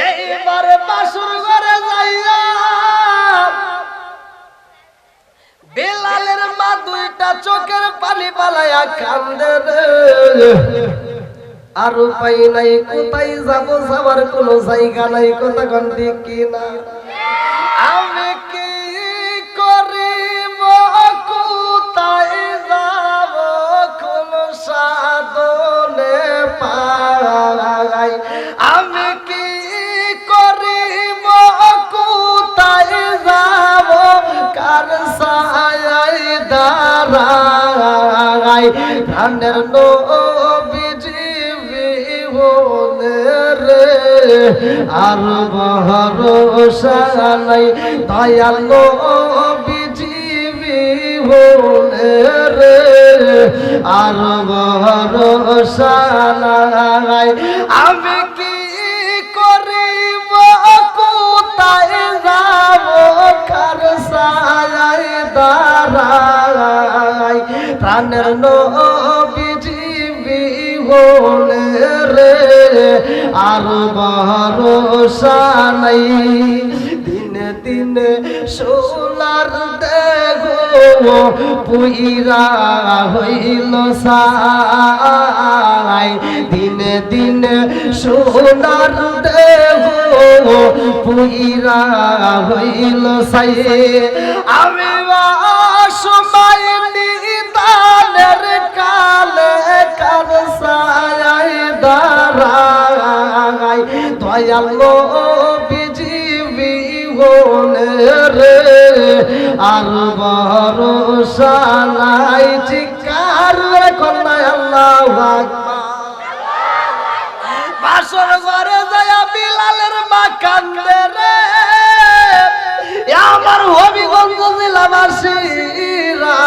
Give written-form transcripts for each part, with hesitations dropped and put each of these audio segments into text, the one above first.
এইবারে বাসর ঘরে যাইয়া বেলালের মা দুইটা চোখের পানি পালাইয়া কান্দে রে। আর উপায় নাই, কোথায় যাব, যাবার কোনো জায়গা নাই, কথা কোন ঠিক কিনা? আমি কি করিব, কোথায় যাব, কোন সাধনে পাই? আমি কি করিব, কোথায় যাব, কার ছায়ায় দাঁড়াই? ধানের নবীজি রে আর ভরসা নাই, দয়াল নবীজি রে আর ভরসা নাই। আমি কি করিব, কোথায় যাব, কার ছায়ায় দাঁড়াই? প্রাণের নবীজি রে আর ভরসা নাই। দিনে দিনে সোনার দেহ পুইরা হইল সাই, দিনে দিনে সোনার দেহ পুইরা হইল সাই। আমি সময় নিদানের কালে কার ছায়ায় দাঁড়াই? দয়াল নবীজি রে আর ভরসা নাই। চিৎকার কন্যায় আল্লাহু আকবার। বাসর ঘরে যায়া বিলালের মা কান্দে রে। আমার হবিগঞ্জ জেলাবাসীরা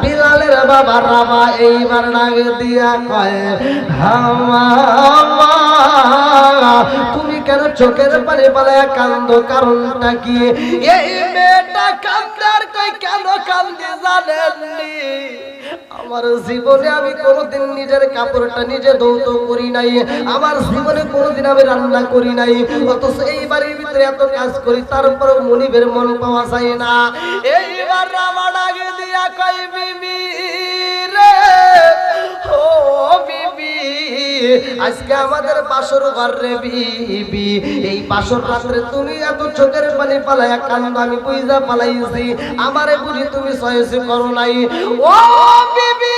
বিলালের বাবা রামা এইবার ডাক দিয়া কয়, তুমি কেন চোখের পানি পালায়া কান্দো, কারণটা কি? এই মেয়েটা কান্দার কই কেন কান্দে জানেননি? আমার জীবনে আমি কোনোদিন নিজের কাপড়টা নিজে ধৌত করি নাই, আমার জীবনে কোনোদিন আমি রান্না করি নাই, অথচ এই বাড়ির ভিতরে এত কাজ করি, তারপরে মনিবের মন পাওয়া যায় না। এইবার আমার আগে দিয়া কই, বিবি রে ও বিবি, আজকে আমাদের বাসর ঘর রে বিবি, এই বাসর রাত্রে তুমি এত চোখের পানি পালায়া কান্দো, আমি বুঝা পালাইছি, আমারে বুঝি তুমি সহ্য করো নাই। ও বিবি,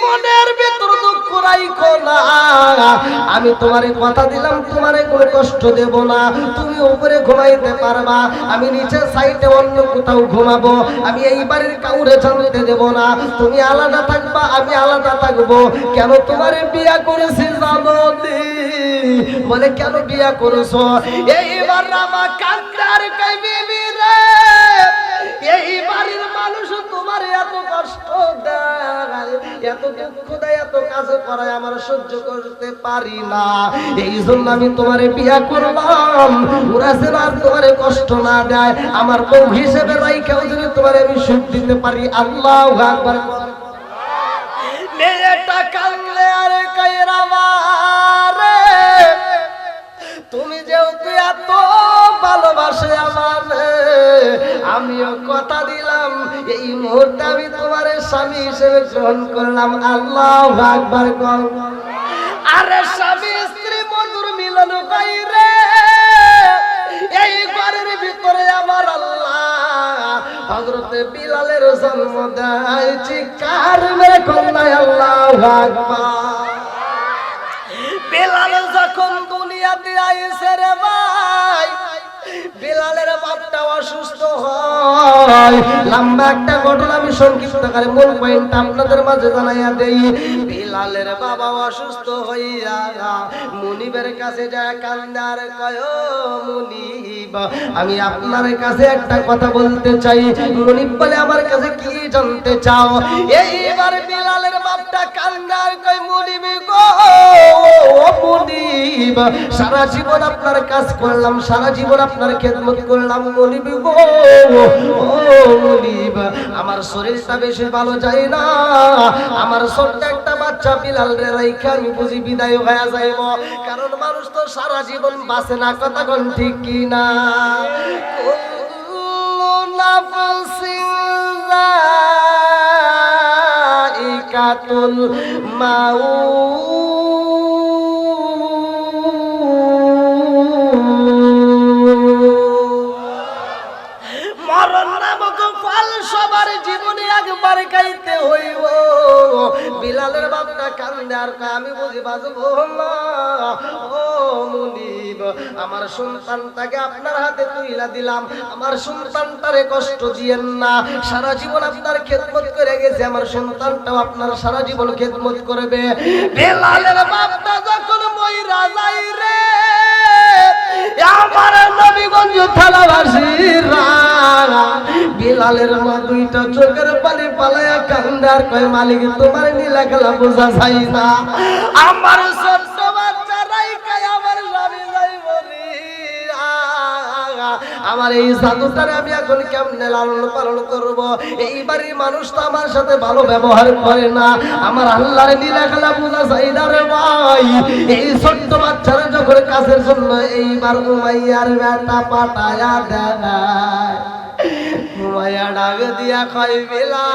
মনের ভিতর দুঃখ রাখো না, আমি তোমারে কথা দিলাম তোমারে কোনো কষ্ট দেব না, তুমি উপরে ঘুমাইতে পারবা, আমি নিচে সাইডে অন্য কোথাও ঘুমাবো, আমি এই বাড়ির কাউরে জানতে দেব না, তুমি আলাদা থাকবা আমি আলাদা থাকবো। কেন তোমারে বিয়া করেছি জানো? বলে কেন বিয়া করেছো? এইবার রামা কান্দার কই, বিবি রে এই বাড়ির মানুষ তোমার এত কষ্ট দেয়, এত দুঃখ দেয়, এত কাজ করায়, আমার সহ্য করতে পারি না, এই জন্য আমি তোমারে বিয়া করলাম, ওরা যেন আর তোমারে কষ্ট না দেয়, আমার বউ হিসেবে রাইখাও যদি তোমারে আমি সুখ দিতে পারি। আল্লাহু আকবার। মেয়েটা কান্দলে আর কই, রামা রে তুমি যেহেতু এত ভালোবাসে আমারে, আমিও কথা দিলাম এই মুহূর্তে আমি তোমার স্বামী হিসেবে গ্রহণ করলাম। আল্লাহু আকবার। আরে স্বামী স্ত্রী মধুর মিলন কই রে, এই ঘরের ভিতরে আমার আল্লাহ হযরতে বিলালের জন্ম দেয়। চিৎকার মেরে কন্যায় আল্লাহু আকবার। বিলাল যখন দুনিয়াতে আইছে রে ভাই, বিলালের বাপটা অসুস্থ হয়। লম্বা একটা ঘটনা আমি সংক্ষিপ্ত করে মূল পয়েন্ট আপনাদের মাঝে জানাইয়া দেই। বিলালের বাবা অসুস্থ হইয়া মুনিবের কাছে যায়, কান্দার কয়, মুনিব আমি আপনার কাছে একটা কথা বলতে চাই। মুনিব বলে, আমার কাছে কি জানতে চাও? এইবার বিলালের বাপটা কান্দার কয়, মুনিব গো মুনিব, সারা জীবন আপনার কাজ করলাম, সারা জীবন আপনার খেদমত করলাম, মুনিব গো ও মুনিব, আমার শরীরটা বেশি ভালো যায় না, আমার ছোট্ট একটা বাচ্চা বাচ্চা বিলাল রে রাইখা আমি বুঝি বিদায় হয়ে যাইব, কারণ মানুষ তো সারা জীবন বাঁচে না, কথা কোন ঠিক কি না? কুল্লু নাফসিন যায়িকাতুল মাউত, সবার জীবনে একবার খাইতে হইব। বিলালের বাপটা কান্দে আর আমি বুঝি বাজবো না। ও মুনিব, আমার সন্তানটাকে আপনার হাতে তুইলা দিলাম, আমার সন্তানটারে কষ্ট দিয়েন না। সারা জীবন আপনার খেদমত করে গেছে, আমার সন্তানটাও আপনার সারা জীবন খেদমত করবে। বিলালের বাপটা যখন মইরা যাই রে, আমার নবীগঞ্জ থানাবাসীরা বিলালের মা দুইটা চোখের পানি পালায়া কান্দে আর কয়, মালিক তোমার নীলা খেলা বোঝা যায় না, আমার ছোট্ট বাচ্চা রাইকায় আমার স্বামী যাইব রে। আমার এই জাদুটারে আমি এখন কেমনে লালন পালন করব? এইবারই মানুষ তো আমার সাথে ভালো ব্যবহার করে না, আমার আল্লাহর নীলা খেলা বোঝা যায় না রে ভাই। এই ছোট্ট বাচ্চারা যখন কাছের জন্য এইবার উমাইয়ার বেটা পাঠায়া দেয়, উমাইয়া ডাক দিয়া কয়, বিলাল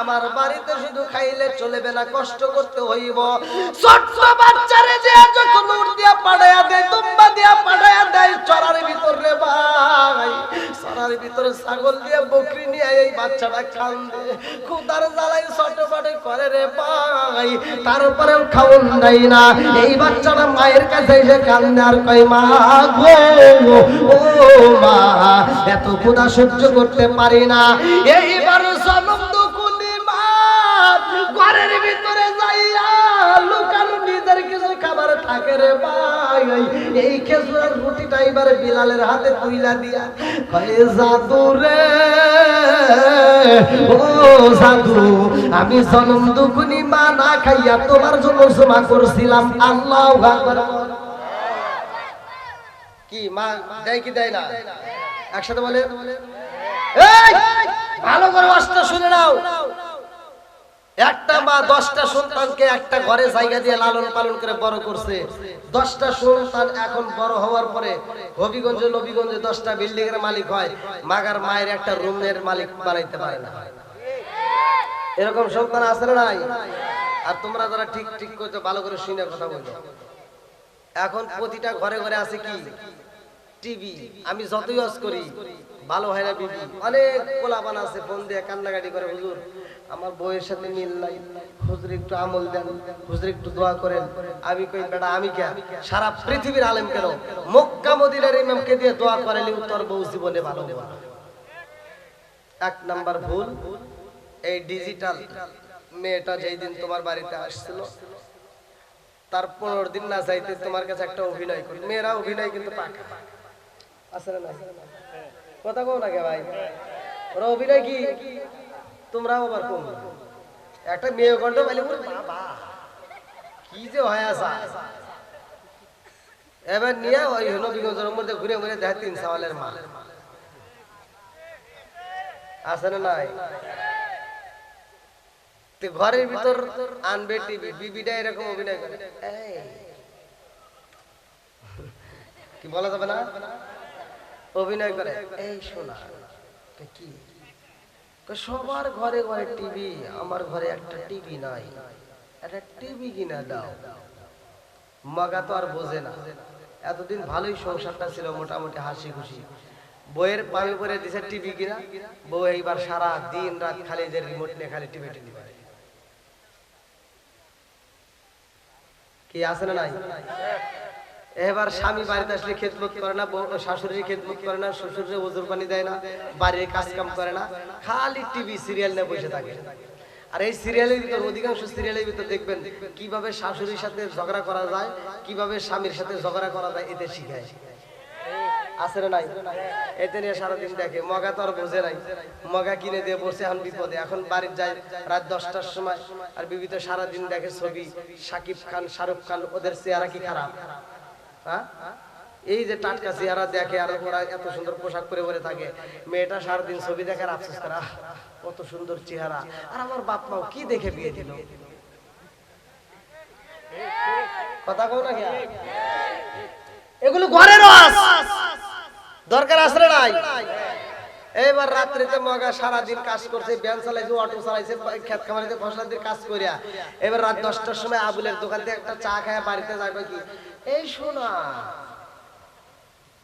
আমার বাড়িতে শুধু খাইলে চলবে না, কষ্ট করতে হইব। ছোট্ট বাচ্চারে যে যখন উঠ দিয়া পাড়ায়া দেয়, তুম্বা দিয়া পাড়ায়া দেয় চরার ভিতর রে ভাই, চরার ভিতরে ছাগল দিয়ে বকরি নিয়ে এই বাচ্চাটা কান্দে, ক্ষুধার জ্বালায় ছটফট করে রে ভাই, তারপরেও খাওন দেয় না। এই বাচ্চাটা মায়ের কাছে এসে কান্দে আর কয়, মা গো, ও মা, এত ক্ষুধা সহ্য করতে পারি না, এইবার জনম দুকুনি মা ঘরের ভিতরে যাইয়া লুকানো নিজের কিছু খাবার থাকে রে ভাই। এই খেজুরের রুটিটা এবার বিলালের হাতে তুইলা দিয়া কয়, জাদু রে, ও জাদু, আমি জনম দুকুনি মা না খাইয়া তোমার জন্য জমা করছিলাম। আল্লাহু আকবার। কি মা দেয় কি দেয় না? একসাথে বলে, এই ভালো করে ওয়াজটা শুনে নাও। একটা মা 10টা সন্তানকে একটা ঘরে জায়গা দিয়ে লালন পালন করে বড় করছে। 10টা সন্তান এখন বড় হওয়ার পরে হবিগঞ্জে নবীগঞ্জে 10টা বিল্ডিং এর মালিক হয়, মাগার মায়ের একটা রুমের মালিক বানাইতে পারে না। এরকম সন্তান আছে না নাই? আর তোমরা যারা ঠিক ঠিক করতে ভালো করে শুনে কথা বলো, এখন প্রতিটা ঘরে ঘরে আছে কি? টিভি। আমি যতই ওয়াজ করি ভালো হয় না বিবি, অনেক পোলাপান আছে ফোন দিয়ে কান্নাকাটি করে, হুজুর আমার বউয়ের সাথে মিল নাই, হুজুর একটু আমল দেন, হুজুর একটু দোয়া করেন। আমি কই, বেটা আমি কে? সারা পৃথিবীর আলেম কেন মক্কা মদিনার ইমামকে দিয়ে দোয়া করালে তোর বউ জীবনে ভালো হবে। এক নাম্বার ভুল। এই ডিজিটাল মেয়েটা যেই দিন তোমার বাড়িতে আসছিল, তার 15 দিন না যাইতে তোমার কাছে একটা অভিনয় করি। মেয়েরা অভিনয় কিন্তু পাকা আছে না? কথা কও না কে ভাই? ওরা অভিনয় কি, তোমরাও আবার কম। একটা মেয়ে কণ্ঠ পাইলে বাবা কি যে হয় আসা, এবার নিয়ে ওই নবীগঞ্জের মধ্যে ঘুরে ঘুরে দেখে 3 সওয়ালের মা আছে না নাই? ঘরের ভিতর আনবে টিভি, বিবিটা এরকম অভিনয় করে, কি বলা যাবে না? অভিনয় করে, এই শোনা কি সবার ঘরে ঘরে টিভি, আমার ঘরে একটা টিভি নাই, একটা টিভি কিনা দাও। মগা তো আর বোঝে না, এতদিন ভালোই সংসারটা ছিল, মোটামুটি হাসি খুশি। বইয়ের পাবে পরে দিছে টিভি কিনা, বউ এইবার সারা দিন রাত খালি যে রিমোট নিয়ে খালি টিভি টিভি করে। কি আছে না নাই? এবার স্বামী বাড়িতে আসলে খেদমত করে না, শাশুড়ির খেদমত করে না, শ্বশুরের ওজুর পানি দেয় না, বাড়ির কাজ কাম করে না, খালি টিভি সিরিয়াল নিয়ে বসে থাকে। আর এই সিরিয়ালের ভিতর, অধিকাংশ সিরিয়ালের ভিতর দেখবেন কিভাবে শাশুড়ির সাথে ঝগড়া করা যায়, কিভাবে স্বামীর সাথে ঝগড়া করা যায়, এতে শিখায়। আছে না নাই? এতে নিয়ে সারাদিন দেখে। মগা তো আর বোঝে নাই, মগা কিনে দিয়ে বসে এখন বিপদে। এখন বাড়ির যায় রাত 10টার সময়, আর বিবি তো সারাদিন দেখে ছবি, শাকিব খান, শাহরুখ খান, ওদের চেহারা কি খারাপ? হ্যাঁ, এই যে টাটকা চেহারা দেখে, আর ওরা এত সুন্দর পোশাক পরে পরে থাকে, মেয়েটা সারাদিন ছবি দেখার আফসোস করা, কত সুন্দর চেহারা, আর আমার বাপ মাও কি দেখে বিয়ে দিল? কথা কও না কি? এগুলো ঘরের ওয়াজ, দরকার আছে না নাই? এবার রাত্রিতে মগা সারাদিন কাজ করছে, ভ্যান চালাইছে, অটো চালাইছে, ক্ষেত খামারিতে ফসলা দিয়ে কাজ করিয়া এবার রাত 10টার সময় আবুলের দোকান থেকে একটা চা খায় বাড়িতে যাবে কি, এই শোনা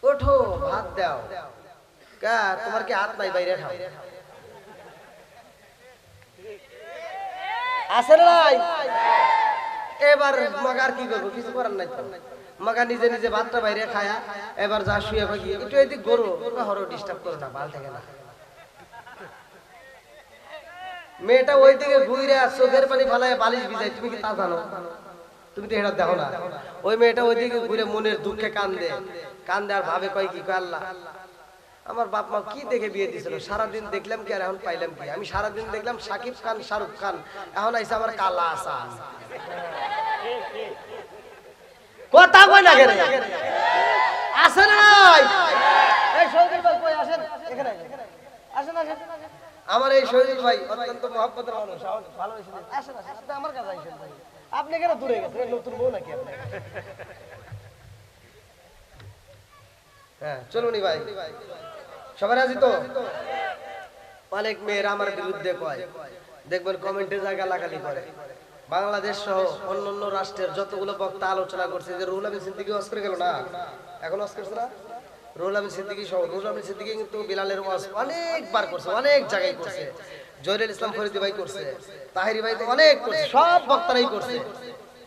ওঠো ভাত দাও, কা তোমার কি হাত নাই, বাইরে খাও, আছে না নাই? এবার মগার কি করবো, কিছু করার নাই তো, মগা নিজে নিজে ভাতটা বাইরে খায়া এবার যা শুয়ে ভাগি একটু এদিক গরু হরো ডিস্টার্ব করো না, ভাল থাকে না। মেয়েটা ওইদিকে ঘুরে চোখের পানি ফালায় বালিশ ভিজায়, তুমি কি তা জানো? তুমি তো এটা দেখো না। ওই মেয়েটা ওইদিকে ঘুরে মনের দুঃখে কান্দে কান্দে আর ভাবে কয় কি, আল্লাহ আমার বাপ মা কি দেখে বিয়ে দিয়েছিল, সারাদিন দেখলাম কি আর এখন পাইলাম কি? আমি সারাদিন দেখলাম শাকিব খান শাহরুখ খান, এখন আইসা আমার কালা আসান। কথা কই না কেন? আসেন নাই? এই শহীদুল ভাই কই আসেন, এখানে আসেন আসেন। আমার এই শহীদুল ভাই অত্যন্ত মহব্বতের মানুষ, ভালো হইছে। আসেন আসেন, আপনি আমার কাছে আইছেন ভাই। আপনি কেন দূরে গেছেন? নতুন বউ নাকি আপনি? হ্যাঁ চলুনি ভাই, সবাই রাজি তো? অনেক মেয়েরা আমার বিরুদ্ধে কয়, দেখবেন কমেন্টে জায়গা লাগালি করে। বাংলাদেশ সহ অন্যান্য রাষ্ট্রের যতগুলো বক্তা আলোচনা করছে, যে রুহুল আমিন সিদ্দিকী ওয়াজ করে গেল না, এখন ওয়াজ করছে না? রুহুল আমিন সিদ্দিকী সহ, রুহুল আমিন সিদ্দিকী কিন্তু বিলালের ওয়াজ অনেকবার করছে, অনেক জায়গায় করছে, জয়নুল ইসলাম ফরিদি ভাই করছে, তাহিরি ভাই তো অনেক করছে, সব বক্তারাই করছে।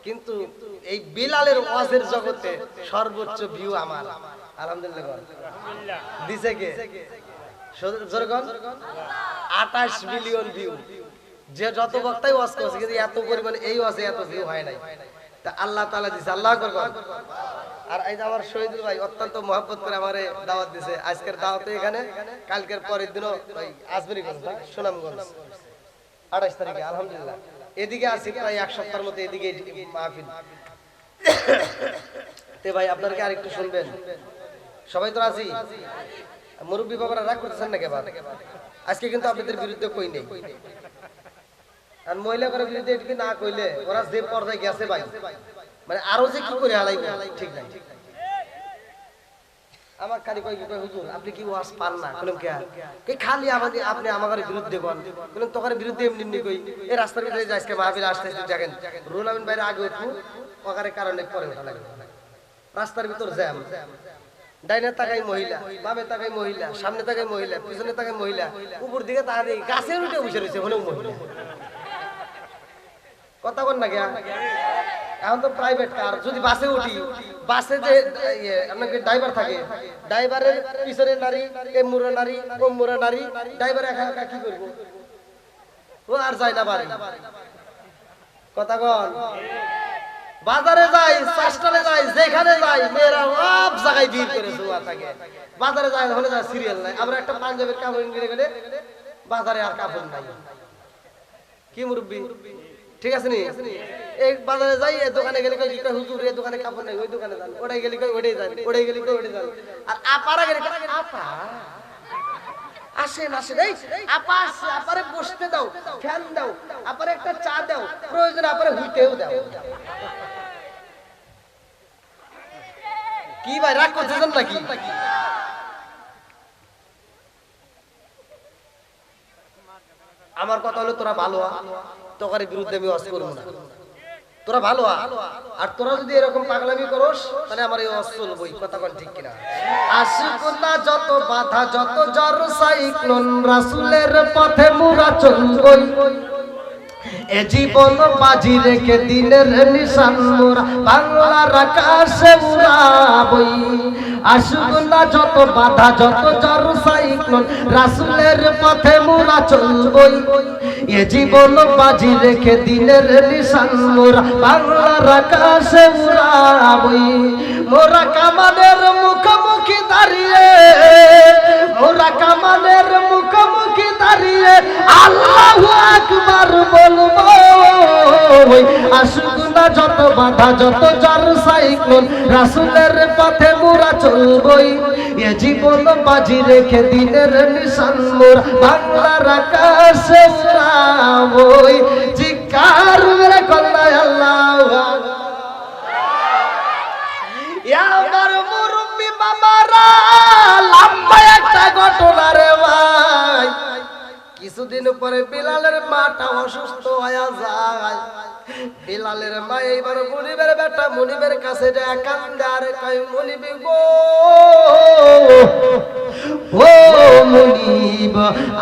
কিন্তু এই বিলালের ওয়াজের জগতে সর্বোচ্চ ভিউ আমার, আলহামদুলিল্লাহ দিছে কে? জোরগণ 28 মিলিয়ন ভিউ। যে যত বক্তাই ওয়াজ করছে, কিন্তু এত পরিমাণ এই ওয়াজে এত ভিউ হয় নাই। তা আল্লাহ তাআলা দিছে, আল্লাহ আকবার। আর এই যে আমার শহীদুল ভাই অত্যন্ত মহব্বত করে আমারে দাওয়াত দিছে, আজকের দাওয়াতে এখানে, কালকের পরের দিনও ওই আজমেরীগঞ্জ না সুনামগঞ্জ 28 তারিখে আলহামদুলিল্লাহ। এদিকে আছি প্রায় এক সপ্তাহের মতো, এদিকে মাহফিল। তে ভাই আপনারা কি আরেকটু শুনবেন? সবাই তো রাজি? মুরব্বী বাবারা রাগ করতেছেন না কেবা? আজকে কিন্তু আপনাদের বিরুদ্ধে কই নেই, আর মহিলা করার বিরুদ্ধে এটুকু না কইলে ওরা যে পর্যায়ে গেছে ভাই, মানে আরো যে কি করে হালাই ঠিক নাই। আমার খালি কই কি কই, হুজুর আপনি কি ওয়াজ পান না? বললাম কে খালি আমাদের আপনি আমার বিরুদ্ধে কোন? বললাম তোর বিরুদ্ধে এমনি এমনি কই, এই রাস্তার ভিতরে যে আজকে মাহফিল আসতে দেখেন রুহুল আমিন বাইরে আগে উঠু, ওখানে কারণে পরে ওঠা লাগে, রাস্তার ভিতর জ্যাম, ডাইনে তাকাই মহিলা, বামে তাকাই মহিলা, সামনে তাকাই মহিলা, পিছনে তাকাই মহিলা, উপর দিকে তাকা দিই গাছের উঠে বসে রয়েছে হলেও মহিলা। কথা বল না গিয়া, এখন তো প্রাইভেট কার, যদি বাসে উঠি, বাসে যে আপনাকে ড্রাইভার থাকে, ড্রাইভারের পিছনে নারী, এম মুড়া নারী, কম মুড়া নারী, ড্রাইভার একা একা কি করবো? ও আর যায় না বাড়ি। কথা বল, বাজারে যাই, চাষটালে যাই, যেখানে যাই মেয়েরা সব জায়গায় ভিড় করে জোয়া থাকে। বাজারে যাই হলে যায় সিরিয়াল নাই, আমরা একটা পাঞ্জাবের কাপড় কিনে গেলে বাজারে আর কাপড় নাই। কি মুরব্বী ঠিক আছে নি? এই বাজারে যাই, এই দোকানে গেলে কই হুজুর এই দোকানে কাপড় নাই, ওই দোকানে যান, ওটাই গেলে কই ওটাই যান, ওটাই গেলে কই ওটাই যান। আর আপারা গেলে আপা আসেন আসেন, এই আপা আসে, আপারে বসতে দাও, ফ্যান দাও, আপারে একটা চা দাও, প্রয়োজন আপারে হুইতেও দাও। কি ভাই রাগ করতেছেন নাকি? আমার কথা হলো তোরা ভালো তোর বিরুদ্ধে আমি ওয়াজ করব না, তোরা ভালো আর তোরা যদি এরকম পাগলামি করস তাহলে আমার এই ওয়াজ চলবই। কথা কোন ঠিক কিনা? আশিকুনা যত বাধা যত জ্বর সাইক্লোন, রাসূলের পথে মুরা চলবই, এ জীবন বাজি রেখে দিনের নিশান মোরা বাংলার আকাশে উড়াবই। আশুগুনা যত বাধা যত জ্বর সাইক্লোন, রাসূলের পথে মোরা চলবই, এ জীবন বাজি রেখে দিনের নিশান মোরা বাংলার আকাশে উড়াবই। মোরা কামানের মুখোমুখি দাঁড়িয়ে, মোরা কামানের মুখোমুখি মুখে দাঁড়িয়ে আল্লাহু আকবার বলবো। আসুক না যত বাধা যত ঝড় সাইক্লোন, রাসূলের পথে মোরা চলবই। এ জীবন বাজি রেখে দিনের নিশান মোরা বাংলার আকাশে উড়াবই। চিৎকার মেরে কল্লা আল্লাহু আকবার। আমার মুরব্বি বাবারা, লম্বা একটা ঘটনা রে ভাই। কিছুদিন পরে বিলালের মাটা অসুস্থ হয়ে যায়। বিলালের মা এইবার মুনিবের বেটা মুনিবের কাছে যায়, কান্দে আর কয়, মুনিব গো, ও মুনিব,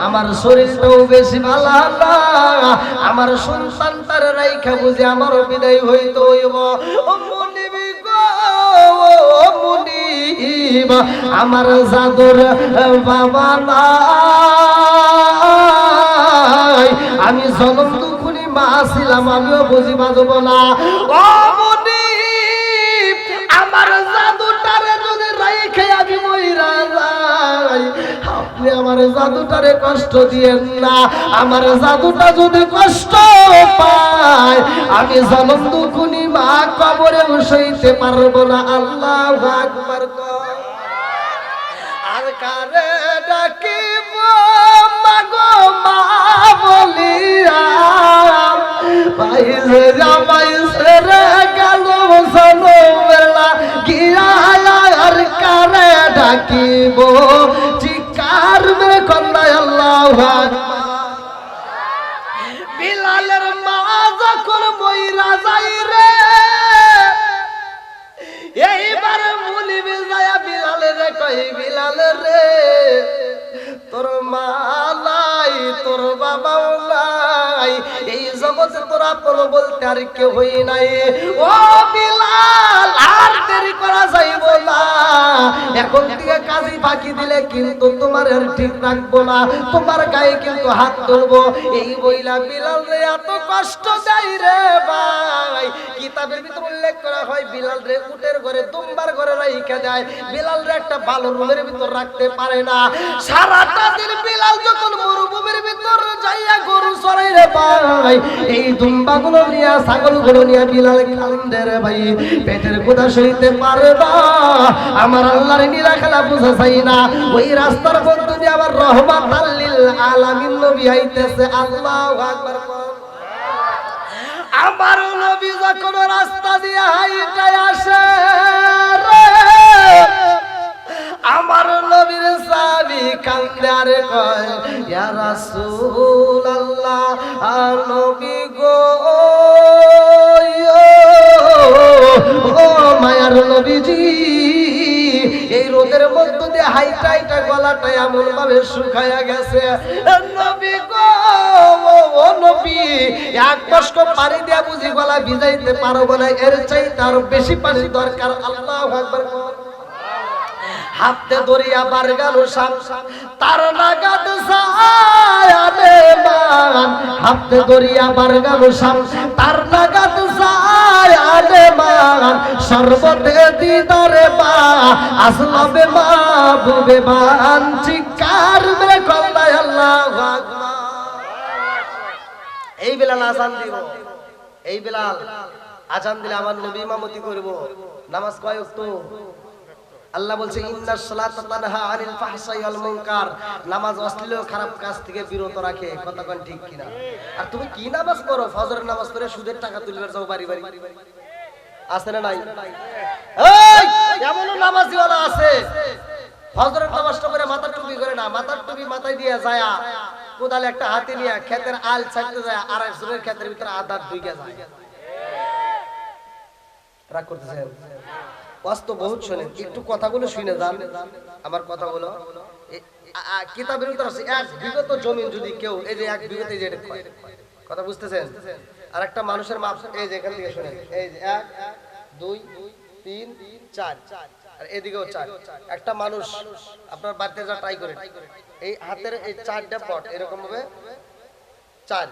আমার শরীরটাও বেশি ভালো না, আমার সন্তানটার রাইখা বুঝে আমার বিদায় হইতে হইব। ও মুনিব গো, ও মুনিব, আমার জাদুর বাবা নাই, আমি জনম দুঃখী মা ছিলাম, আমিও বুঝি বাজব না। ও মুনিব, আমার জাদুটারে যদি রাইখে আমি মইরা যাই, আপনি আমার জাদুটারে কষ্ট দিয়েন না। আমার জাদুটা যদি কষ্ট পায়, আমি জনম দুঃখী মা কবরে বসাইতে পারবো না। আল্লাহু আকবার। আর কারে ডাকিব মাগো মা বলিয়া, বাইরে জামাই সেরে গেল সনবেলা গিয়া। আর কারে ডাকিব, চিৎকার মেরে কন্যা আল্লাহু আকবার। বিলালের মা যখন মইরা যাই রে, এইবার মুনিব যায়া বিলালের কই, বিলালের রে, তোর মা নাই, তোর বাবাও নাই, এই জগতে তোর আপন বলতে আর কেউ হই নাই। ও বিলাল, আর দেরি করা যাইব না, এখন থেকে কাজী ফাঁকি দিলে কিন্তু তোমার আর ঠিক রাখবো না, তোমার গায়ে কিন্তু হাত তুলবো। এই বইলা বিলাল রে এত কষ্ট যাই রে ভাই। কিতাবের ভিতর উল্লেখ করা হয়, বিলাল রে উটের ঘরে দুম্বার ঘরে রাইখা দেয়। বিলাল রে একটা ভালো রুমের ভিতর রাখতে পারে না। সারাটা দিন বিলাল যখন মরুভূমির ভিতর যাইয়া গরু চড়াই রে ভাই, এই দুম্বাগুলো নিয়ে ছাগলগুলো নিয়ে বিলাল কান্দে রে ভাই। পেটের ক্ষুধা সইতে পারে না, আমার আল্লাহর নীলা খেলা বুঝা চাই না। ওই রাস্তার মধ্যে দিয়ে আবার রহমাতাল লিল আলামিন নবী আইতেছে। আল্লাহু আকবার। আমার নবী যখন রাস্তা দিয়ে হাইটায় আসে রে, আমার নবীর সাহাবী কান্দে আর কয়, ইয়া রাসূলুল্লাহ, নবী গো, ও মায়ার নবীজি, এই রোদের মধ্যে দিয়ে হাইটা হাইটা গলাটা এমন ভাবে শুকায়া গেছে। নবী গো, ও নবী, এক কষ্ট পানি দিয়া বুঝি গলা ভিজাইতে পারবো না, এর চাইতে আরো বেশি পানি দরকার। আল্লাহু আকবার। হাতে দরিয়া বার গেল শাম, তার নাগাদ সায়ালে মান। হাতে দরিয়া বার গেল শাম, তার নাগাদ সায়ালে মান। সর্বতে দিদারে মা, আসলাবে মাহবুবে মান। চিৎকার মেরে কল্লা আল্লাহু আকবার। এই বিলাল আজান দিব, এই বিলাল আজান দিলে আমার নবী ইমামতি করব। নামাজ কয় ওয়াক্ত? আল্লাহ বলছে, ইন্নাস সালাতা তানহা আনিল ফাহশাই ওয়াল মুনকার, নামাজ অশ্লীল ও খারাপ কাজ থেকে বিরত রাখে। কথা কোন ঠিক কিনা? আর তুমি কি নামাজ পড়ো? ফজরের নামাজ পড়ে সুদের টাকা তুলবে যাও বাড়ি বাড়ি, আছে না নাই? এই এমনও নামাজিওয়ালা আছে, ফজরের নামাজটা পড়ে মাথার টুপি করে না, মাথার টুপি মাথায় দিয়ে যায়, কোদালে একটা হাতে নিয়ে ক্ষেতের আল ছাড়তে যায়, আর একজনের ক্ষেতের ভিতরে আদার ঢুকে যায়। রাগ করতেছেন? বাস্তব বহুত শুনেন, একটু কথাগুলো শুনে যান আমার কথাগুলো। কিতাবের ভিতর আছে, এক বিগত জমিন যদি কেউ, এই যে এক বিগত, এই যে কথা বুঝতেছেন? আর একটা মানুষের মাপ, এই যে এখান থেকে শুনেন, এই যে 1 2 3 4, আর এদিকেও 4। একটা মানুষ আপনার বাড়িতে যা ট্রাই করে, এই হাতের এই 4টা পট এরকম ভাবে 4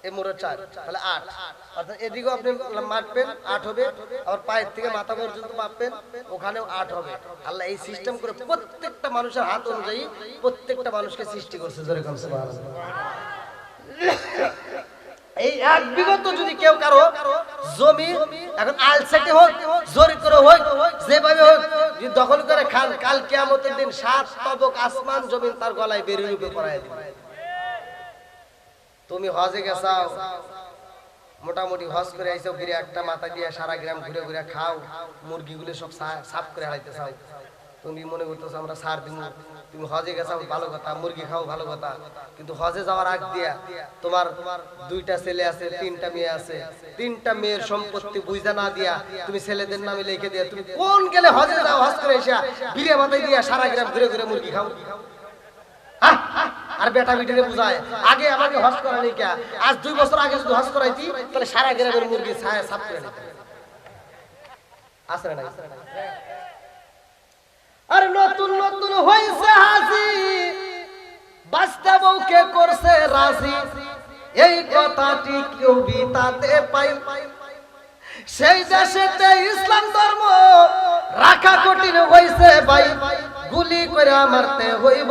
এই মোড়ে 4 তাহলে 8 অর্থাৎ এদিকেও আপনি মাপবেন 8 হবে আবার পায়ের থেকে মাথা পর্যন্ত মাপবেন ওখানেও 8 হবে আল্লাহ এই সিস্টেম করে প্রত্যেকটা মানুষের হাত অনুযায়ী প্রত্যেকটা মানুষকে সৃষ্টি করছে জোরে কোন সুবহানাল্লাহ এই এক বিগত যদি কেউ কারো জমি এখন আলসেটে হোক জোর করে হোক যেভাবে হোক যদি দখল করে খান কাল কিয়ামতের দিন 7 তবক আসমান জমিন তার গলায় বেরিয়ে রূপে পড়ায় দিবে তুমি হজে গেছাও মোটামুটি হজ করে আইছো ঘুরে একটা মাথা দিয়ে সারা গ্রাম ঘুরে ঘুরে খাও মুরগিগুলো সব সাফ করে হারাইতে চাও তুমি মনে করতেছো আমরা সার দিব তুমি হজে গেছাও ভালো কথা মুরগি খাও ভালো কথা কিন্তু হজে যাওয়ার আগ দিয়া তোমার 2টা ছেলে আছে 3টা মেয়ে আছে 3টা মেয়ের সম্পত্তি বুঝা না দিয়া তুমি ছেলেদের নামে লিখে দিয়া তুমি কোন গেলে হজে যাও হজ করে এসে বিড়ে মাথায় দিয়া সারা গ্রাম ঘুরে ঘুরে মুরগি খাও আর বেটা বিটিরে বুঝায় আগে আমাকে হজ করানি কে আজ 2 বছর আগে যদি হজ করাইতি তাহলে সারা গ্রামের মুরগি ছায়া সাফ করে নিত আসরে না আর নতুন নতুন হইছে হাসি বাস্তবকে করছে রাজি এই কথাটি কেউ বিতাতে পাই সেই দেশেতে ইসলাম ধর্ম রাখা কঠিন হইছে ভাই গুলি করে মারতে হইব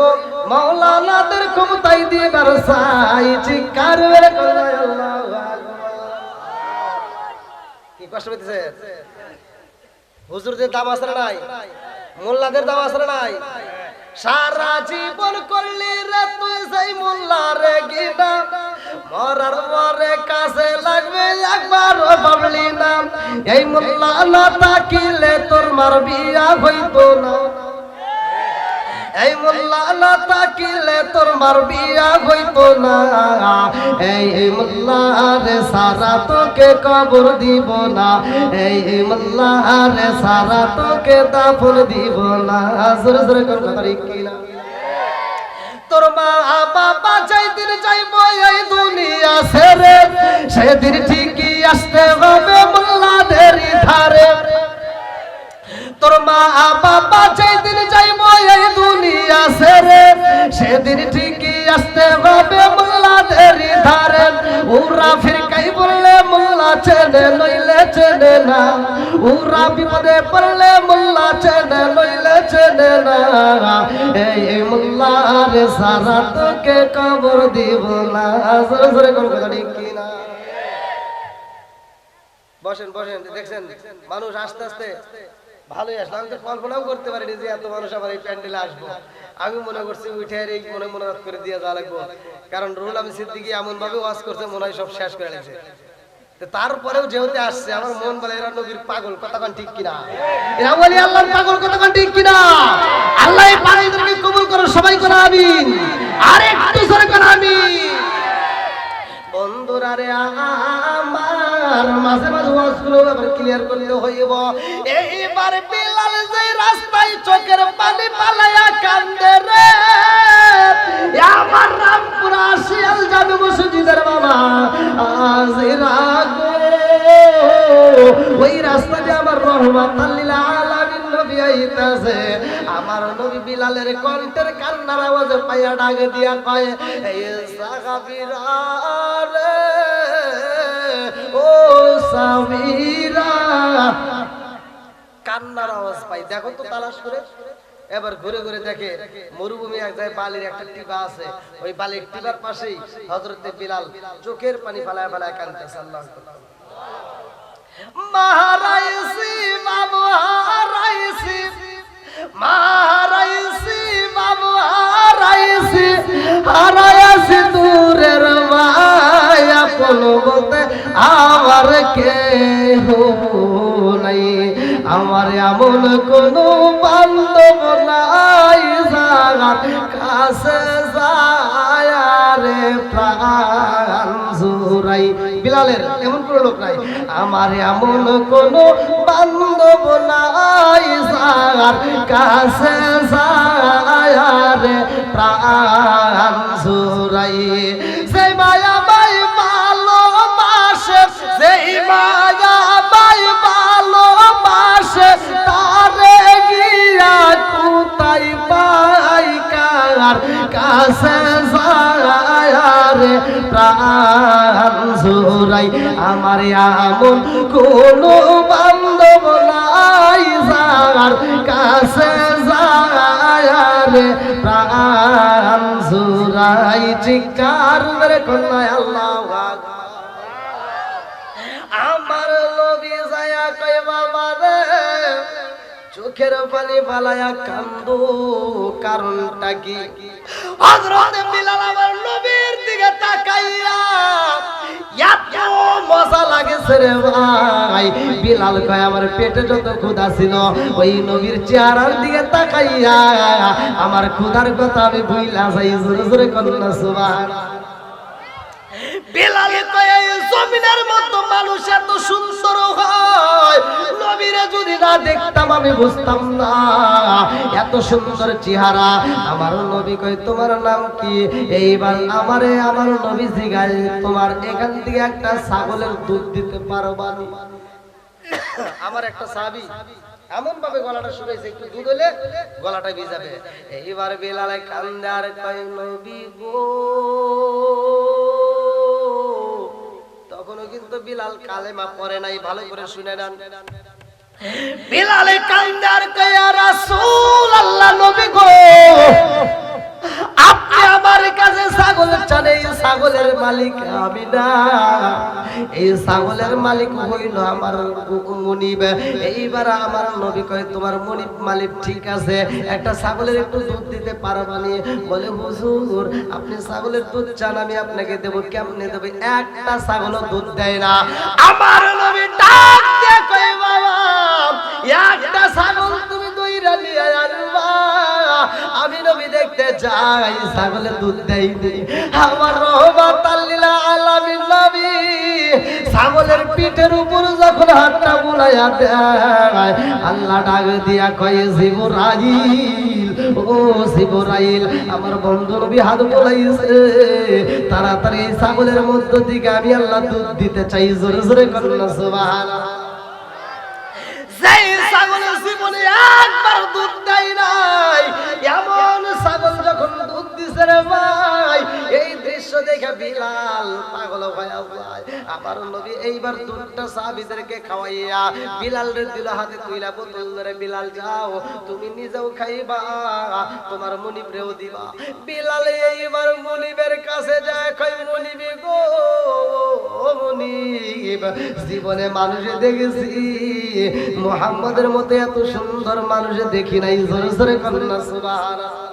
মাওলানাদের ক্ষমতায় দিবার চাই চিৎকার করে আল্লাহু আকবার কি কষ্ট হইতেছে হুজুরদের দাম আছে নাই মোল্লাদের দাম আছে নাই সারা জীবন করলি রে তুই সেই মোল্লা রে গিনা মরার পরে কাছে লাগবে একবারও ভাবলি না এই মোল্লা না তাকিলে তোর মার বিয়া হইতো না এই মোল্লা না তাকিলে তোর মার বিয়া হইতো না এই মোল্লা রে সারা তোকে কবর দিব না এই মোল্লা রে সারা তোকে দাফন দিব না জোরে জোরে কোন কথা কি না তোর মা বাবা যেদিন যাইবো এই দুনিয়া ছেড়ে সেদিন ঠিকই আসতে হবে মোল্লাদের ধারে তোর মা বাবা যেদিন যাইবো এই দুনিয়া ছেড়ে সেদিন ঠিকই আসতে হবে মোল্লাদের ধারে ওরা ফিরকাই বললে মোল্লা চেনে নইলে চেনে না ওরা বিপদে পড়লে মোল্লা চেনে নইলে চেনে না এই মোল্লার সারা তোকে কবর দিব না জোরে জোরে কোন কথা ঠিক কি না বসেন বসেন দেখছেন মানুষ আস্তে আস্তে ভালোই আসলো আমি তো কল্পনাও করতে পারিনি যে এত মানুষ আবার এই প্যান্ডেলে আসবো আমি মনে করছি উঠে এই মনে করে দিয়ে যা লাগবো কারণ রুহুল আমিন সিদ্দিকী এমন ভাবে ওয়াজ করছে মনে হয় সব শেষ করে নিয়েছে তারপরেও যেহেতু আসছে আমার মন বলে এরা নবীর পাগল কথা কান ঠিক কিনা এরা বলি আল্লাহর পাগল কথা কান ঠিক কিনা আল্লাহ এই পাগলদেরকে কবুল করো সবাই করে আমিন আর একটু জোরে করে আমিন বন্ধুরা রে আমার মাঝে মাঝে ওয়াজগুলো আবার ক্লিয়ার করতে হইব এইবার বিলাল যে রাস্তায় চোখের পানি পালায়া কান্দে রে আমার রামপুরা শিয়াল যাবে মসজিদের বাবা আজ রাগো ওই রাস্তা দিয়ে আমার রহমাতুল লিল আলামিন নবী আইতাছে আমার নবী বিলালের কণ্ঠের কান্নার আওয়াজে পায়া ডাক দিয়া কয় এই সাহাবীরা রে ও সাহাবীরা কান্নার আওয়াজ পাই দেখো তো তালাশ করে এবার ঘুরে ঘুরে দেখে মরুভূমি এক জায়গায় বালির একটা টিবা আছে ওই বালির টিবার পাশেই হযরতে বিলাল চোখের পানি ফালায় ফালায় কাঁদতেছে আল্লাহু আকবার মারাইছি বাবু হারাইছি মারাইছি বাবু হারাইছি হারাইছি দূরের মায়া কোন বলতে আমার কেহ নাই আমার এমন কোন বান্ধব নাই জাগার কাছে যায় রে প্রাণ জুড়াই বিলালের এমন কোন লোক নাই আমার এমন কোন বান্ধব নাই জাগার কাছে যায় রে প্রাণ জুড়াই সেই মায়া বাই ভালোবাসে সেই মায়া বাই ভালোবাসে তারে গিয়া কোথায় পাই কার কাছে যায় রে প্রাণ বন্ধুরাই আমার এমন কোনো বান্ধব নাই যার কাছে যায় রে প্রাণ জুড়াই চিৎকার মেরে কন্যায় আল্লাহু আকবার। আমার নবী যায়া কয় বাবা রে চোখের পানি ফালায়া কান্দো, কারণটা কি? হযরত বিলাল আমার নবীর দিকে তাকাইয়া এত মজা লাগেছে রে ভাই। বিলাল কয় আমার পেটে যত ক্ষুধা ছিল ওই নবীর চেহারার দিকে তাকাইয়া আমার ক্ষুধার কথা আমি ভুইলা যাই। জোরে জোরে কন্যা সুবহানাল্লাহ। বিলাল কয় এই জমিনের মতো মানুষ এত সুন্দর হয়, নবীরে যদি না দেখতাম আমি বুঝতাম না এত সুন্দর চেহারা। আমার নবী কয় তোমার নাম কি? এইবার আমার নবী জিগায় তোমার এখান থেকে একটা ছাগলের দুধ দিতে পারবা? আমার একটা সাহাবী এমন ভাবে গলাটা শুকাইছে, একটু দুধ হলে গলাটা ভিজাবে। এইবার বিলাল কান্দে আর কয় নবী গো। তখনও কিন্তু বিলাল কালেমা পড়ে নাই, ভালো করে শুনে নেন। বিলালে কান্দে আর কয় ইয়া রাসূলুল্লাহ নবী গো আপনি আমার কাছে ছাগল চান, এই ছাগলের মালিক আমি না, এই ছাগলের মালিক হইল আমার মুনিব। এইবার আমার নবী কয় তোমার মুনিব মালিক ঠিক আছে, একটা ছাগলের একটু দুধ দিতে পারবানি? বলে হুজুর আপনি ছাগলের দুধ চান আমি আপনাকে দেব, কেমনে দেব? একটা ছাগলও দুধ দেয় না। আমার নবী ডাক দিয়ে কয় বাবা একটা ছাগল তুমি দইরা নিয়ে আনবা, আমি নবী দেখতে চাই ছাগলের দুধ দেয় নি। আমার রহমাতাল লিল আলামিন নবী ছাগলের পিঠের উপর যখন হাতটা বুলাইয়া দেয় আল্লাহ ডাক দিয়া কয় জিবরাইল, ও জিবরাইল আমার বন্ধু নবী হাত বুলাইছে, তাড়াতাড়ি ছাগলের মধ্য থেকে আমি আল্লাহ দুধ দিতে চাই। জোরে জোরে কন্যা সুবহানাল্লাহ। যেই ছাগলের জীবনে একবার দুধ দেয় নাই এমন ছাগল যখন দুধ দিছে রে ভাই, এই দৃশ্য দেখে বিলাল পাগল হয়ে যায়। আমার নবী এইবার দুধটা সাহাবীদেরকে খাওয়াইয়া বিলালের দিল হাতে তুইলা বোতল ধরে বিলাল যাও তুমি নিজেও খাইবা তোমার মুনিবরেও দিবা। বিলাল এইবার মুনিবের কাছে যায় কই মুনিব গো মুনিব জীবনে মানুষ দেখেছি মুহাম্মাদের মতো এত সুন্দর মানুষ দেখি নাই। জোরে জোরে কন্যা সুবহানাল্লাহ।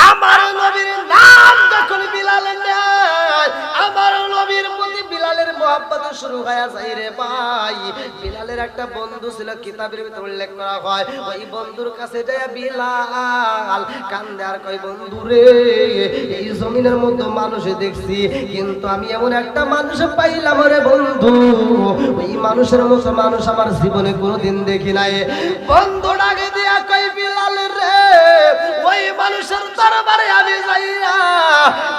আমার নবীর নাম যখন বিলাল নেয় আমার নবীর প্রতি বিলালের মহব্বত শুরু হয়ে যায় রে ভাই। বিলালের একটা বন্ধু ছিল, কিতাবের ভিতরে উল্লেখ করা হয়, ওই বন্ধুর কাছে যায় বিলাল কান্দে আর কয় বন্ধু রে এই জমিনের মধ্যে মানুষ দেখছি কিন্তু আমি এমন একটা মানুষ পাইলাম রে বন্ধু, ওই মানুষের মতো মানুষ আমার জীবনে কোনোদিন দেখি নাই। বন্ধু ডাকে দিয়া কয় বিলাল রে ওই মানুষের দরবারে আমি যাইয়া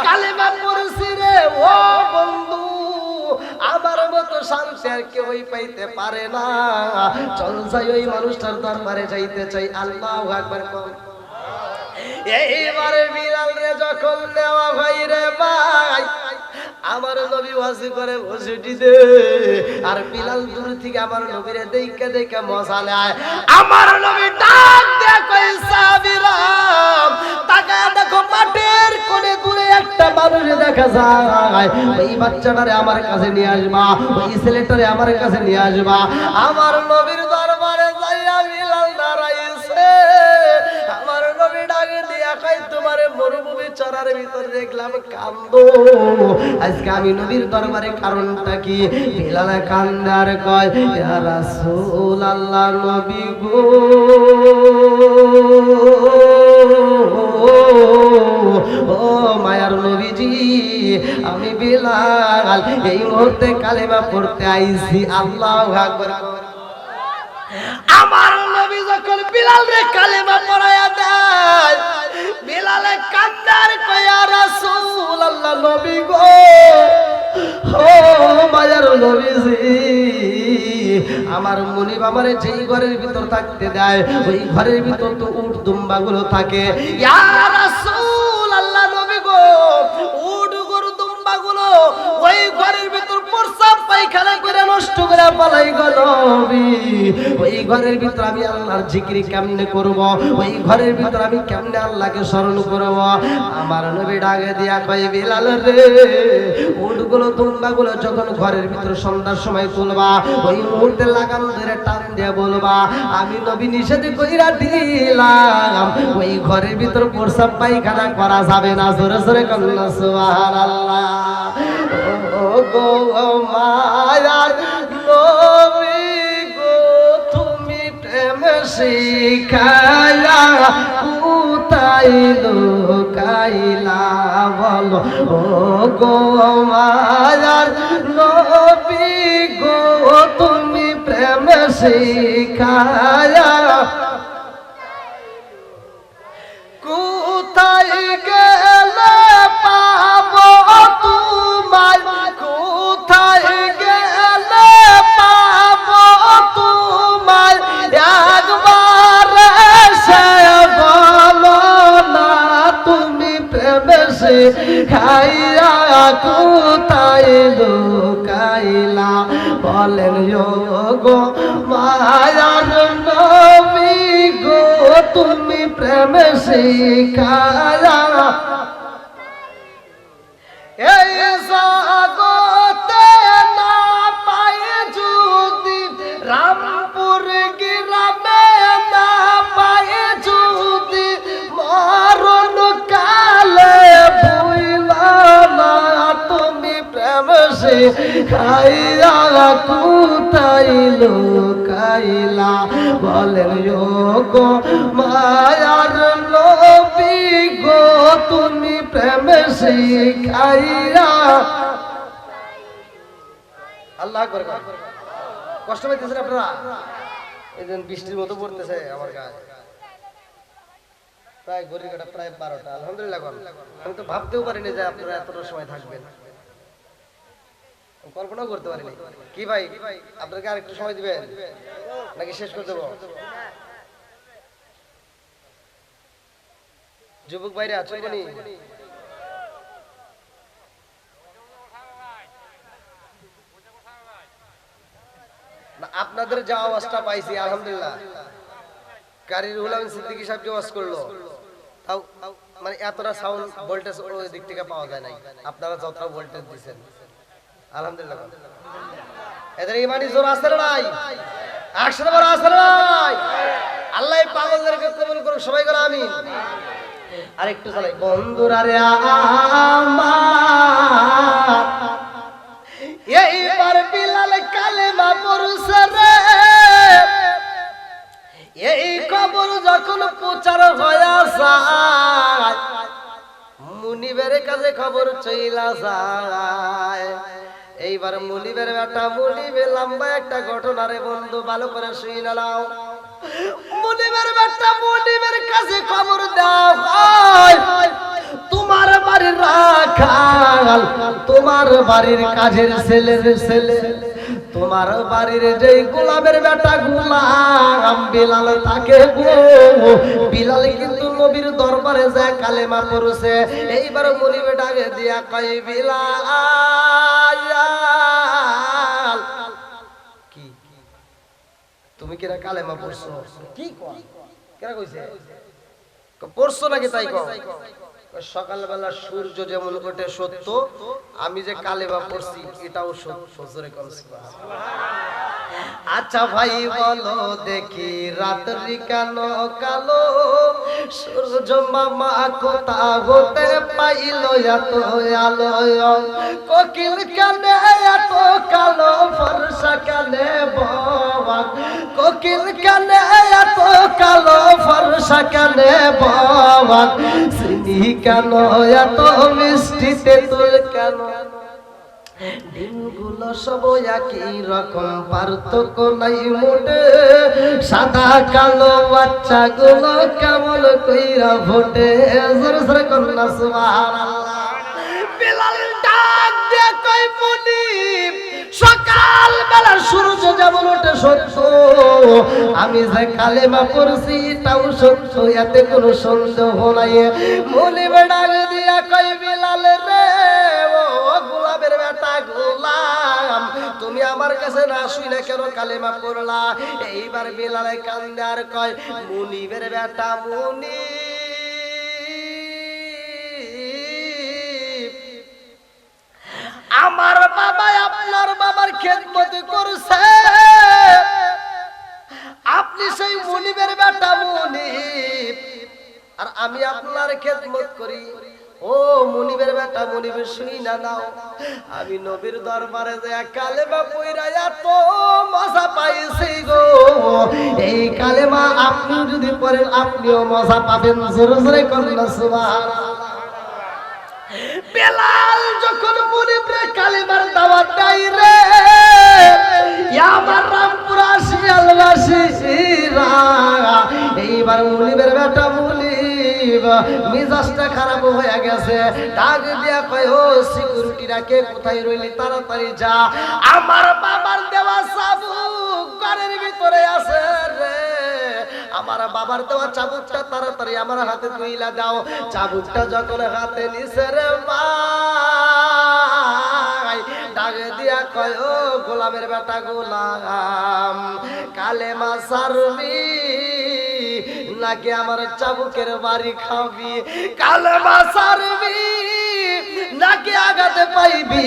কালেমা পড়ছি রে, ও বন্ধু আমার মতো শান্তি আর কেউই পাইতে পারে না, চল যাই ওই মানুষটার দরবারে যাইতে চাই। আল্লাহু আকবার। এইবারে বিলাল রে যখন নেওয়া ভাই রে ভাই আমার নবী ওয়াজি করে বসে দে আর বিলাল দূর থেকে আমার নবীরে দেখে দেখে মজা নেয়। আমার নবী ডাক দিয়ে কই সাহাবীরা তাকায় দেখো মাঠের কোণে দূরে একটা মানুষ দেখা যায়, ওই বাচ্চাটারে আমার কাছে নিয়ে আসবা, ওই ছেলেটারে আমার কাছে নিয়ে আসবা। আমার নবীর দরবারে যাইয়া বিলাল দাঁড়াইছে। আমার নবী ডাকে দিয়া কই তোমারে মরুভূমি চরার ভিতর দেখলাম কান্দো, আজকে আমি নবীর দরবারে কারণটা কি? বিলাল কান্দার কয় ইয়া রাসূলুল্লাহ নবী গো ও মায়ার নবীজি আমি বিলাল এই মুহূর্তে কালেমা পড়তে আইছি। আল্লাহু আকবার। আমার নবী যখন বিলাল রে কালেমা পড়ায়া দেয় বিলালে কান্দার কয় ইয়া রাসূলুল্লাহ নবী গো ও মায়ার নবীজি আমার মুনিব আমারে যেই ঘরের ভিতর থাকতে দেয় ওই ঘরের ভিতর তো উট দুম্বা গুলো থাকে। ইয়া রাসূলুল্লাহ নবী গো উট গরু দুম্বা গুলো ওই ঘরের পায়খানা করে নষ্ট করে পালাই গেল ওই ঘরের ভিতর আমি আল্লাহর জিকির কেমনে করব ওই ঘরের ভিতর আমি কেমনে আল্লাহকে স্মরণ করব আমার নবী ডাকে দিয়া কই বিলাল রে উটগুলো দুম্বাগুলো যখন ঘরের ভিতর সন্ধ্যার সময় তুলবা ওই মুহূর্তে লাগাম ধরে টান দিয়ে বলবা আমি নবী নিষেধ কইরা দিলাম ওই ঘরের ভিতর প্রসাব পায়খানা করা যাবে না জোরে জোরে কন্যা সুবহানাল্লাহ ও গো মায়ার নবী গো তুমি প্রেম শিখায়া কোথায় লুকাইলা বলো ও গো মায়ার নবী গো তুমি প্রেম শিখায়া কোথায় গেলে পাবো তোমায় কোথায় গেলে পাবো তোমায় একবার সে বলো না তুমি প্রেমে শিখাইয়া কোথায় লুকাইলা বলেন গো মায়ার নবী গো তুমি প্রেম শিখায়া এই জগতে না পায় যদি রামপুর গ্রামে না পায় যদি মরণ কালে ভুইলা না তুমি প্রেম শিখাইয়া কোথায় লুকাইলা বলেন গো মায়ার নবী গো তুমি প্রেম শিখাইয়া আল্লাহ করে কষ্ট পাইতেছেন আপনারা এই যে বৃষ্টির মতো পড়তেছে আমার গায়ে প্রায় ঘড়ির কাটা প্রায় 12টা আলহামদুলিল্লাহ আমি তো ভাবতেও পারিনি যে আপনারা এতটা সময় থাকবেন কল্পনাও করতে পারিনি কি ভাই আপনাকে আরেকটু সময় দিবেন নাকি শেষ করে দেবো যুবক ভাইরা চলবেনি আপনাদের যা আওয়াজটা পাইছি আলহামদুলিল্লাহ কারির হুলাম সিদ্দিকী সাহেব ওয়াজ করলো তাও মানে এতটা সাউন্ড ভোল্টেজ ওই দিক থেকে পাওয়া যায় নাই আপনারা যতটা ভোল্টেজ দিবেন আলহামদুলিল্লাহ এদের ইমানি জোর আছে না নাই একসাথে বড় আছে না নাই আল্লাহ পাগলদেরকে কবুল করুক সবাই বলো আমিন আর একটু চালাই বন্ধুরা রে আমার এইবার বিলাল কালেমা পড়ছে রে এই খবর যখন প্রচার হয়ে যায় মুনিবের কাছে খবর চইলা যায় এইবার মুনিবের বেটা মুনিবে লম্বা একটা ঘটনা রে বন্ধু ভালো করে শুনে নাও মুনিবের বেটা মুনিবের কাছে খবর দাও তোমার বাড়ির রাখাল তোমার বাড়ির কাজের ছেলের ছেলে তোমার বাড়ির যেই গোলামের বেটা গোলাম বিলাল তাকে গো বিলাল কিন্তু নবীর দরবারে যায় কালেমা পড়ছে এইবার মুনিবে ডাকে দিয়া কই বিলাল কি তুমি কিরা কালেমা পড়ছো কি কয় কেরা কইছে পড়ছো নাকি তাই কও সকালবেলা সূর্য যেমন ওঠে সত্য আমি যে কালেমা পড়ছি এটাও সত্য জোরে কোন সুবহানাল্লাহ আচ্ছা ভাই বলো দেখি রাত্রি কেন কালো সূর্য মামা কোথা হতে পাইল এত আলো কোকিল কানে এত কালো ফর্সা কানে বাবা কোকিল কানে এত কালো ফর্সা কানে বাবা সিনি কেন এত মিষ্টি তেঁতুল কেন দিনগুলো সব একই রকম পার্থক্য নাই মোটে সাদা কালো বাচ্চাগুলো কেমন কইরা ফোটে জোরে জোরে কন্যা সুবহানাল্লাহ বিলাল ডাক দিয়ে কই মুনিব সকাল বেলা সূর্য যেমন ওঠে সত্য আমি যে কালেমা পড়ছি তাও সত্য এতে কোনো সন্দেহ নাই মুনিব ডাক দিয়া কই বিলাল রে ও গোলামের বেটা গোলাম তুমি আমার কাছে না শুইলে কেন কালেমা পড়লা? এইবার বিলালে কান্দে আর কয়, মুনিবের বেটা মুনিব, আমার বাবা আপনার বাবার খেদমত করছে, আপনি সেই মুনিবের বেটা মুনিব, আর আমি আপনার খেদমত করি। ও মুনিবের বেটা মুনিব, শুনি না নাও, আমি নবীর দরবারে যে কালেমা পয়রা এত মজা পাইছি গো, এই কালেমা আপনি যদি পড়েন আপনিও মজা পাবেন। জোরে জোরে কন্যা সুবহানাল্লাহ। বেলাল যখন মুনিবরে কালেমার দাওয়াত দেয় রে, আমার রামপুরা শিয়ালবাসীরা, এইবার মুনিবের বেটা মুনিব মিজাজটা খারাপ হয়ে গেছে, ডাক দিয়া কয়, ও সিকিউরিটিরা কে কোথায় রইলি, তাড়াতাড়ি যা, আমার বাবার দেওয়া চাবুক ঘরের ভিতরে আছে রে, আমার বাবার দেওয়া চাবুকটা তাড়াতাড়ি আমার হাতে তুইলা দাও। চাবুকটা যখন হাতে নিছে রে ভাই, ডাক দিয়া কয়, ও গোলামের বেটা গোলাম, কালেমা সারবি নাকি আমার চাবুকের বাড়ি খাবি? কালেমা সারবি নাকি আগাতে পাইবি?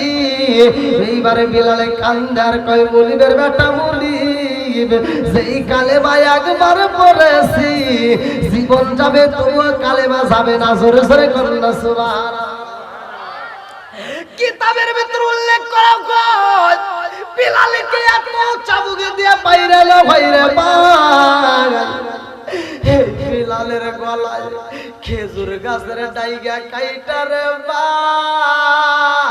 এইবারে বিলালে কান্দার কয়, মুনিবের বেটা মুনিব, যেই কালেমা একবার পড়েছি জীবন যাবে তবুও কালেমা যাবে না। জোরে জোরে কন্যা সুবহানাল্লাহ। কিতাবের ভিতর উল্লেখ করা হয়, বিলালকে এত চাবুক দিয়া পাইরালো ভাইরে ভাই, বিলালের গলায় খেজুর গাছের ডাইগা কাইটারে ভাই,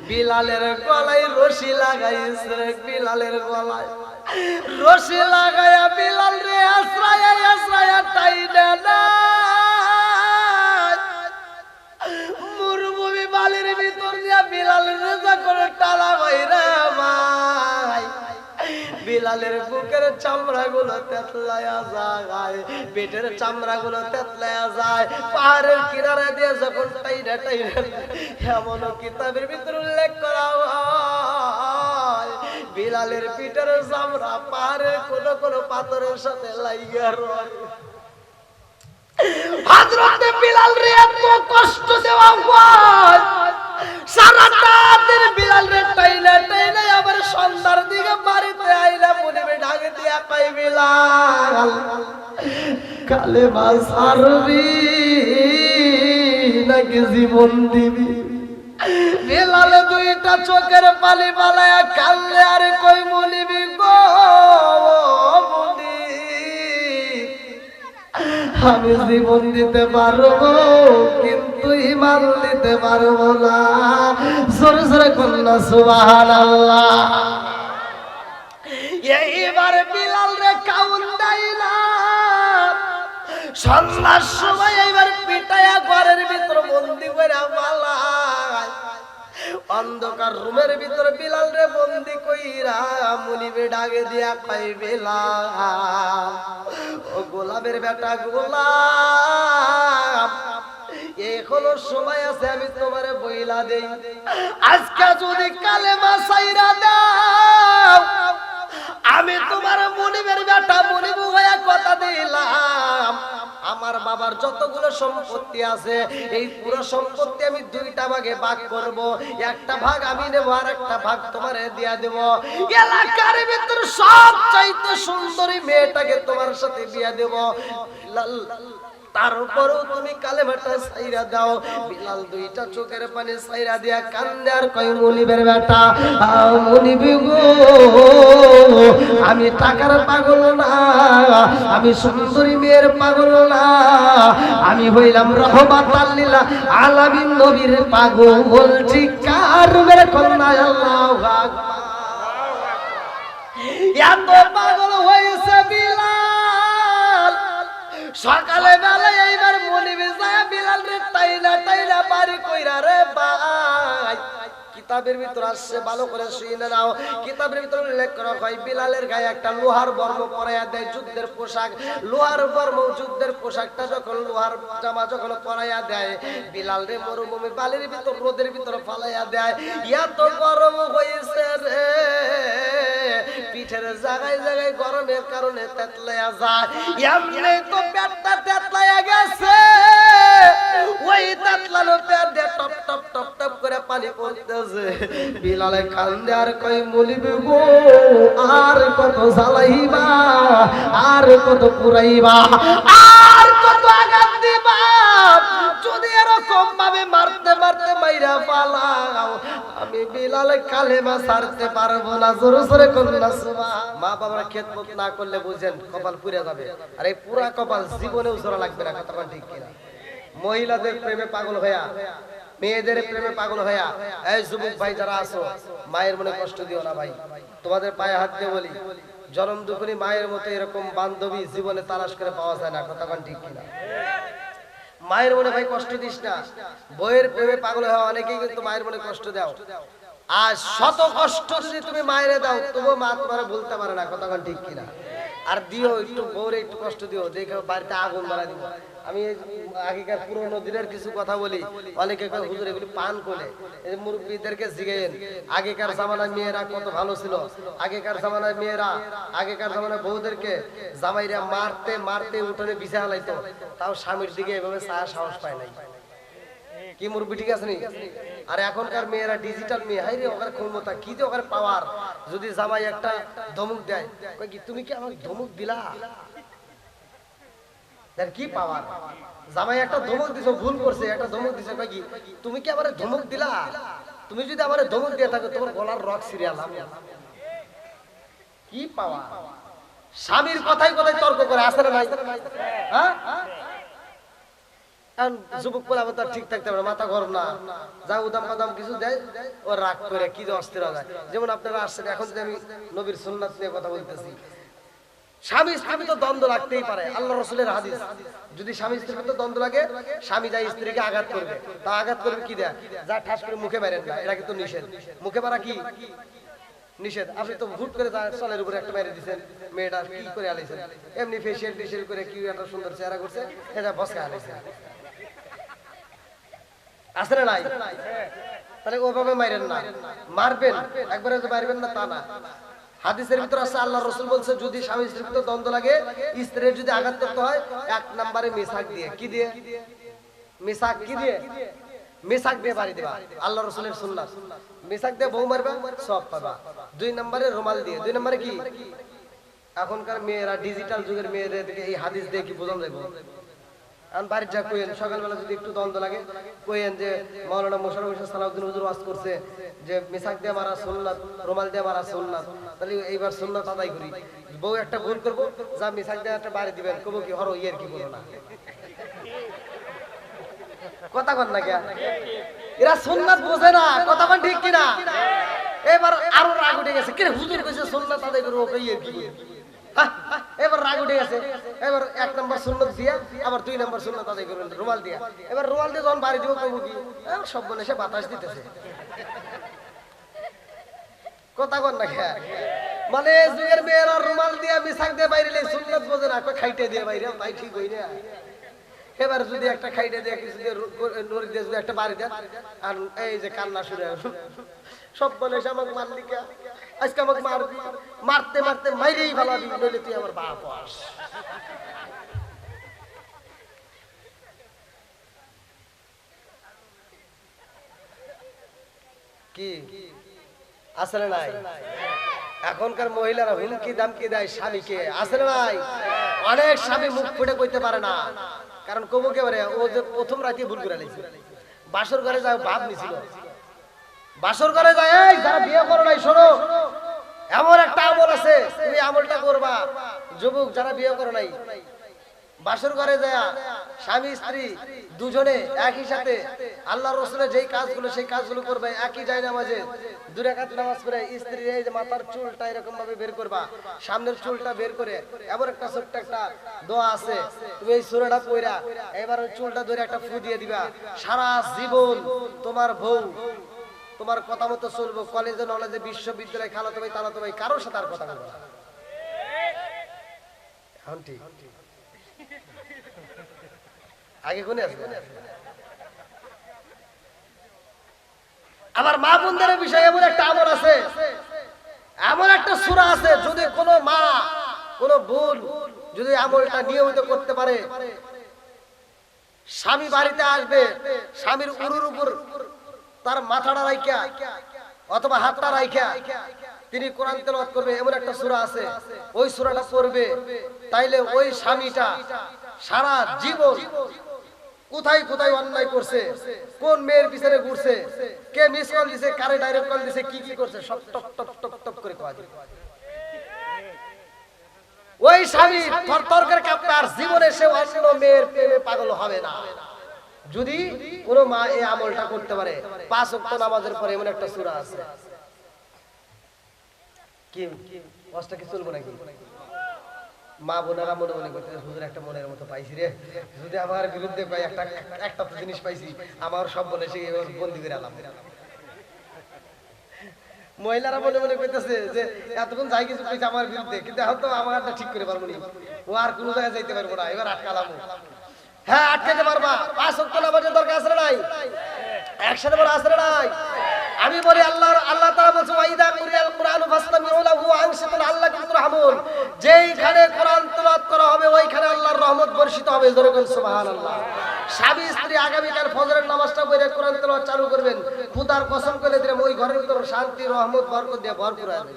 বিলালের গলায় রশি লাগাইছে, বিলালের গলায় রশি লাগায়া বিলাল রে আশ্রয়া আশ্রয়া টাইনা না, মরুভূমি বালির ভিতর দিয়া বিলাল রেজা করে টালা ভাইরা ভাই, বিলালের বুকের চামড়া গুলো তেতলায়া যায়, পেটের চামড়া গুলো তেতলায়া যায়, পাহাড়ের কিনারে দিয়ে যখন টাইনা টাইনা, এমন কিতাবের ভিতর উল্লেখ করা হয়, বিলালের পিঠের চামড়া পাহাড়ের কোন কোন পাথরের সাথে লাইগা রয়। হযরতে বিলাল রে এত কষ্ট দেওয়া হয়, সারাটা দিন বিলাল রে টাইনা টাইনা আবার সন্ধ্যার দিকে বাড়িতে আইলা মুনিবে ঢাকে দিয়া কই, বিলাল কালেমা সারবি নাকি জীবন দিবি? বিলাল দুইটা চোখের পানি বালায়া কান্দে আর কই, মুনিবি গো মুনিব, আমি জীবন দিতে পারবো কিন্তু ঈমান দিতে পারবো না। জোরে জোরে কন্যা সুবহানাল্লাহ। এইবার বিলাল রে কাউন দাইলা সন্ধ্যার সময়, এইবার পিটায়া ঘরের ভিতর বন্দি করে মালায়, অন্ধকার রুমের ভিতর বিলাল রে বন্দি কইরা মুনিবে ডাকে দিয়া কই, বিলাল ও গোলামের বেটা গোলাম, এখনো সময় আছে, আমি তোমারে বইলা দেই, আজকে যদি কালেমা ছাইরা দাও, আমি তোমার মুনিবের বেটা মুনিব হয়ে কথা দিলাম, আমার বাবার যতগুলো সম্পত্তি আছে এই পুরো সম্পত্তি আমি দুইটা ভাগে ভাগ করব, একটা ভাগ আমি নেব আর একটা ভাগ তোমারে দিয়া দেব, এলাকার ভিতর সবচাইতে সুন্দরী মেয়েটাকে তোমার সাথে বিয়া দেব, তারপরেও তুমি কালেমাটা ছাইরা দাও। বিলাল দুইটা চোখের পানি ছাইরা দিয়া কান্দে আর কই, মুনিবের বেটা মুনিব গো, আমি টাকার পাগল না, আমি সুন্দরী মেয়ের পাগল না, আমি হইলাম রহমাতাল লিল আলামিন নবীর পাগল। বলছি কার মেরে কন্যা আল্লাহু আকবার, এত পাগল হয়েছে বিলাল। সকালে বেলায় এইবার মুনিব যায় বিলাল রে টাইনা টাইনা বাড়ি কইরা রে ভাই, কিতাবের ভিতর আসছে, ভালো করে শুনে নাও। কিতাবের ভিতর উল্লেখ করা হয় বিলালের গায়ে একটা লোহার বর্ম পরাইয়া দেয়, যুদ্ধের পোশাক। লোহার বর্ম, যুদ্ধের পোশাকটা যখন, লোহার জামা যখন পরাইয়া দেয়, বিলাল রে মরুভূমি বালির ভিতর, রোদের ভিতর ফালাইয়া দেয়। এত গরম হয়েছে রে, পিঠের জায়গায় জায়গায় গরমের কারণে তেতলাইয়া যায়। এমনি তো পেটটা তেতলাইয়া গেছে, ওই তেতলানো পেট দিয়ে টপ টপ টপ টপ করে পানি পড়তেছে। বিলালে কান্দে আর কই মলিবে গো, আর কত জ্বালাইবা, আর কত পুরাইবা, আর কত আঘাত দিবা, যদি এরকম ভাবে মারতে মারতে মাইরা পালাও, আমি বিলাল কালেমা ছাড়তে পারবো না। জোরে জোরে কন্যা সুবহান। মা বাবারা খেদমত না করলে বুঝেন কপাল পুড়ে যাবে, আর এই পুরা কপাল জীবনেও জোড়া লাগবে না। কথা ঠিক কিনা? মহিলাদের প্রেমে পাগল হইয়া, মেয়েদের প্রেমে পাগল হইয়া, এই যুবক ভাই যারা আছো, মায়ের মনে কষ্ট দিও না ভাই। তোমাদের পায়ে হাত দিয়ে বলি, জনম দুপুরি মায়ের মতো এরকম বান্ধবী জীবনে তালাশ করে পাওয়া যায় না। কথা ঠিক কিনা? মায়ের মনে ভাই কষ্ট দিস না। বইয়ের প্রেমে পাগল হওয়া অনেকেই কিন্তু মায়ের মনে কষ্ট দাও, আর শত কষ্ট যদি তুমি মায়ের দাও, তবুও মা তোমার বলতে পারে না। কথা ঠিক কিনা? আর দিও একটু, বউরে একটু কষ্ট দিও, দেখো বাড়িতে আগুন মারা দিব। আমি আগেকার পুরোনো দিনের কিছু কথা বলি, অনেকে হুজুর এগুলি পান করে, এই মুরব্বীদেরকে জিজ্ঞেন আগেকার জামানায় মেয়েরা কত ভালো ছিল। আগেকার জামানায় মেয়েরা, আগেকার জামানায় বউদেরকে জামাইরা মারতে মারতে উঠোনে বিছা হালাইতো, তাও স্বামীর দিকে এভাবে ছায়া সাহস পায় নাই। কি মুরব্বী ঠিক আছে নি? আর এখনকার মেয়েরা ডিজিটাল মেয়ে, হাই রে ওখানে ক্ষমতা কি যে ওখানে পাওয়ার, যদি জামাই একটা ধমক দেয়, কই কি তুমি কি আমাকে ধমক দিলা? তার কি পাওয়ার? জামাই একটা ধমক দিছো, ভুল করছে, একটা ধমক দিছো, কই কি তুমি কি আমারে ধমক দিলা? তুমি যদি আমারে ধমক দিয়ে থাকো, তোমার গলার রক সিরিয়াল। কি পাওয়ার? স্বামীর কথাই কথাই তর্ক করে, আসে না নাই? হ্যাঁ, যুবক বলে আমার তার ঠিক থাকতে পারে, মাথা গরম না, যা উদাম বাদাম কিছু দেয় ও রাগ করে কি যে অস্থির হয়। যেমন আপনারা আসছেন, এখন যদি আমি নবীর সুন্নাত নিয়ে কথা বলতেছি, স্বামী স্ত্রী তো দ্বন্দ্ব লাগতেই পারে। আল্লাহ রাসূলের হাদিস, যদি স্বামী স্ত্রীর তো দ্বন্দ্ব লাগে, স্বামী যায় স্ত্রীকে আঘাত করবে, তা আঘাত করবে কি দেয়া, যা ঠাস করে মুখে মারেন না, এটা কিন্তু নিষেধ। মুখে মারা কি নিষেধ। আপনি তো হুট করে চলের উপরে একটা মেরে দিচ্ছেন, মেয়েটা কি করে আলাইছেন, এমনি ফেসিয়াল টেসিয়াল করে কি একটা সুন্দর চেহারা করছে, এটা বসকা আলাইছে, আছে না নাই? তাহলে ওভাবে মারেন না, মারবেন একবারে মারবেন না তা না। হাদিসের ভিতর আছে, আল্লাহ রাসূল বলছে যদি স্বামী স্ত্রীর ভিতর দ্বন্দ্ব লাগে, স্ত্রীর যদি আঘাত করতে হয়, এক নম্বরে মিসাক দিয়ে, কি দিয়ে? মিসাক কি দিয়ে? মিসাক দিয়ে বাড়ি দিবা। আল্লাহ রাসূলের সুন্নাত, মিসাক দিয়ে বউ মারবা, সব পাবা। দুই নম্বরে রুমাল দিয়ে। দুই নম্বরে কি? এখনকার মেয়েরা, ডিজিটাল যুগের মেয়েদেরকে এই হাদিস দিয়ে কি বোঝানো যাবে? বাড়ির যা কইেন, সকালবেলা যদি একটু দ্বন্দ্ব লাগে, কইেন যে মাওলানা মোশাররফ হোসেন সালাউদ্দিন হুজুর ওয়াজ করছে যে মিসাক দিয়ে মারা সুন্নাত, রুমাল দিয়ে মারা সুন্নাত, তাহলে এইবার সুন্নাত আদায় করি। বউ একটা ভুল করবো, যা মিসাক দিয়ে একটা বাড়ি দিবেন, কবো কি হরো ইয়ের কি বলো না, কথা কন না কে? এরা সুন্নাত বোঝে না, কথা কন ঠিক কিনা? এবার আরো রাগ উঠে গেছে, কে হুজুর কইছে সুন্নাত আদায় করবো, ওকে ইয়ের কি বলো? এবার রাগ উঠে গেছে, এবার এক নম্বর সুন্নাত দিয়া, আবার দুই নম্বর সুন্নাত আদায় করবেন রুমাল দিয়া। এবার রুমাল দিয়ে যখন বাড়ি দিব, কবো কি সব বলে সে বাতাস দিতেছে, কথা কন না কে? মানে যুগের মেয়েরা রুমাল দিয়ে মিসাক দিয়ে বাইরে সুন্নাত বোঝে না, খাইটে দিয়ে বাইরে, তাই ঠিক হই না। এবার যদি একটা খাইটে দিয়ে কিছু দিয়ে নড়ি দিয়ে যদি একটা বাড়ি দেন, আর এই যে কান্না শুরু, সব বলে সে আমাকে মারলি কে, আজকে আমাকে মারবি, মারতে মারতে মাইরেই ভালাবি, নইলে তুই আমার বাপ আস। কি আসলে নাই? এখনকার মহিলারা হুমকি দামকি দেয় স্বামীকে, আসলে নাই? অনেক স্বামী মুখ ফুটে কইতে পারে না, কারণ কবু কে পারে, ও যে প্রথম রাতে ভুল করে লাইছে, বাসর ঘরে যায় ভাব নিছিল, বাসর ঘরে যায়, এই যারা বিয়ে করো নাই শোনো, এমন একটা আমল আছে, তুমি আমলটা করবা। যুবক যারা বিয়ে করো নাই, বাসর ঘরে যায় স্বামী স্ত্রী দুজনে একই সাথে আল্লাহর রাসূলের যেই কাজগুলো সেই কাজগুলো করবে, একই যায় নামাজে 2 রাকাত নামাজ পড়ে, স্ত্রীর এই যে মাথার চুলটা এরকম ভাবে বের করবা, সামনের চুলটা বের করে, এমন একটা ছোট্ট একটা দোয়া আছে, তুমি এই সূরাটা পড়া এবার ওই চুলটা ধরে একটা ফু দিয়ে দিবা, সারা জীবন তোমার বউ তোমার কথা মতো চলবো, কলেজে নলেজে বিশ্ববিদ্যালয়ে খালাতো ভাই তালাতো ভাই কারোর সাথে আর কথা বলবো না। এখন ঠিক আগে কোনে আসবে। আবার মা বোনদের বিষয়ে এমন একটা আমল আছে, এমন একটা সূরা আছে, যদি কোনো মা কোনো বোন যদি আমলটা নিয়মিত করতে পারে, স্বামী বাড়িতে আসবে, স্বামীর উরুর উপর তার মাথাটা রাইখা অথবা হাতটা রাইখা তিনি কোরআন তেলাওয়াত করবে, এমন একটা সূরা আছে, ওই সূরাটা পড়বে, তাইলে ওই স্বামীটা সারা জীবন কোথায় কোথায় অন্যায় করছে, কোন মেয়ের পিছনে ঘুরছে, কে মিস কল দিছে, কারে ডাইরেক্ট কল দিছে, কি কি করছে, সব টপ টপ টপ টপ করে কোয়া দিবে। ওই স্বামী থরথর করে কাঁপবে, আর জীবনে সে অন্য মেয়ের প্রেমে পাগল হবে না, যদি কোনো মা এই আমলটা করতে পারে। 5 ওয়াক্ত নামাজের পরে এমন একটা সূরা আছে। কি কষ্ট কি চলবো নাকি? মা বোনেরা মনে মনে করতে, হুজুর একটা মনের মতো পাইছি রে, যদি আমার বিরুদ্ধে পাই একটা তো জিনিস পাইছি, আমার সব বলে সে বন্দি করে আলাম। মহিলারা মনে মনে করতেছে যে এতক্ষণ যাই কিছু পাইছে আমার বিরুদ্ধে, কিন্তু এখন তো আমারটা ঠিক করে পারবো না, ও আর কোনো জায়গায় যাইতে পারবো না, এবার আটকালাম। হ্যাঁ আটকাতে পারবা। 5 ওয়াক্ত নামাজের দরকার আছে না নাই? একসাথে বলা আছে না নাই? আমি বলি আল্লাহ তাআলা বলেছে ওয়াইদা কুরিয়াল কুরআনু ফাসতামিউ লাহু ওয়া আনসিতু লাআল্লাকুম তুরহামুন, যেইখানে কোরআন তেলাওয়াত করা হবে ওইখানে আল্লাহর রহমত বর্ষিত হবে। জোরে বলেন সুবহানাল্লাহ। স্বামী স্ত্রী আগামীকাল ফজরের নামাজটা পড়ে কোরআন তেলাওয়াত চালু করবেন, খোদার কসম করে দিলাম ওই ঘরের ভিতর শান্তি রহমত বরকত দিয়ে ভরপুর হবে।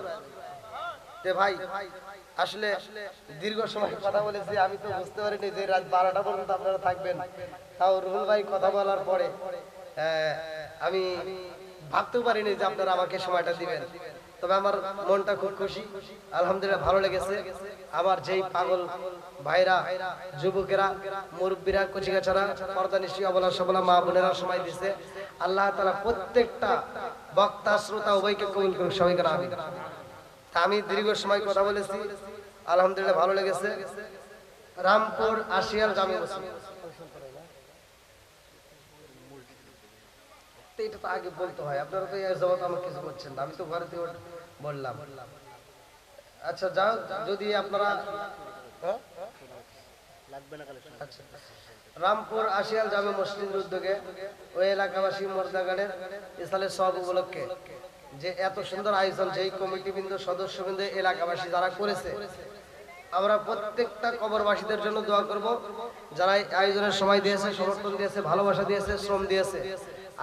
তে ভাই আসলে দীর্ঘ সময় কথা বলেছি, আমি তো বুঝতে পারিনি যে রাত 12টা পর্যন্ত আপনারা থাকবেন। তাও রুহুল ভাই কথা বলার পরে আমি ভাবতেও পারিনি যে আপনারা আমাকে সময়টা দিবেন। তবে আমার মনটা খুব খুশি, আলহামদুলিল্লাহ ভালো লেগেছে। আমার যেই পাগল ভাইরা, যুবকেরা, মুরব্বীরা, কচিকাচারা, পর্দানিশী, অবলা সবলা মা বোনেরা সময় দিছে, আল্লাহ তাআলা প্রত্যেকটা বক্তা শ্রোতা উভয়কে কবুল করুক, সবাইকে আমিন। আমি দীর্ঘ সময় কথা বলেছি, আলহামদুলিল্লাহ ভালো লেগেছে। রামপুর আশিয়াল জামে মসজিদ, এটা তো আগে বলতে হয়, আপনারা তো এই জবাব আমার কিছু করছেন না, আমি তো ঘরে থেকে বললাম। আচ্ছা যাও, যদি আপনারা আচ্ছা, রামপুর আশিয়াল জামে মসজিদের উদ্যোগে ওই এলাকাবাসী মোর্দাগাড়ের ইসলামের সব উপলক্ষে যে এত সুন্দর আয়োজন, যেই কমিটিবৃন্দ, সদস্যবৃন্দ, এলাকাবাসী যারা করেছে, আমরা প্রত্যেকটা কবরবাসীদের জন্য দোয়া করব, যারা আয়োজনের সময় দিয়েছে, সমর্থন দিয়েছে, ভালোবাসা দিয়েছে, শ্রম দিয়েছে,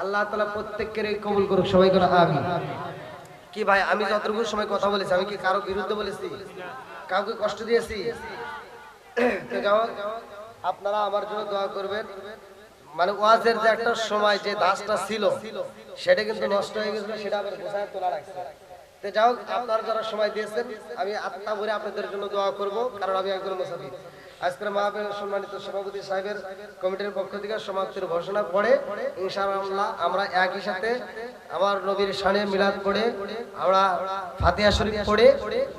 আল্লাহ তাআলা প্রত্যেককে কবুল করুক, সবাই করে আমিন। কি ভাই আমি যতটুকু সময় কথা বলেছি, আমি কি কারো বিরুদ্ধে বলেছি, কাউকে কষ্ট দিয়েছি? আপনারা আমার জন্য দোয়া করবেন। মানে ওয়াজের যে একটা সময় যে ধাঁচটা ছিল সেটা কিন্তু নষ্ট হয়ে গেছিল, সেটা আবার গোছায় তোলা রাখছে। তো যাও, আপনারা যারা সময় দিয়েছেন, আমি আত্মা ভরে আপনাদের জন্য দোয়া করব, কারণ আমি একজন মুসাফির। আজকের মাহফিলের সম্মানিত সভাপতি সাহেবের কমিটির পক্ষ থেকে সমাপ্তির ঘোষণা পড়ে ইনশাআল্লাহ আমরা একই সাথে আমার নবীর শানে মিলাদ পড়ে, আমরা ফাতিহা শরীফ পড়ে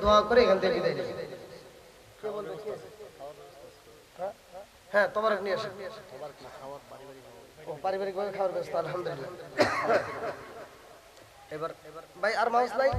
দোয়া করে এখান থেকে বিদায় নেব। হ্যাঁ তোমার নিয়ে আসেন, পারিবারিক ভাবে খাওয়ার ব্যবস্থা, আলহামদুলিল্লাহ। এবার ভাই আর মাউস নাই?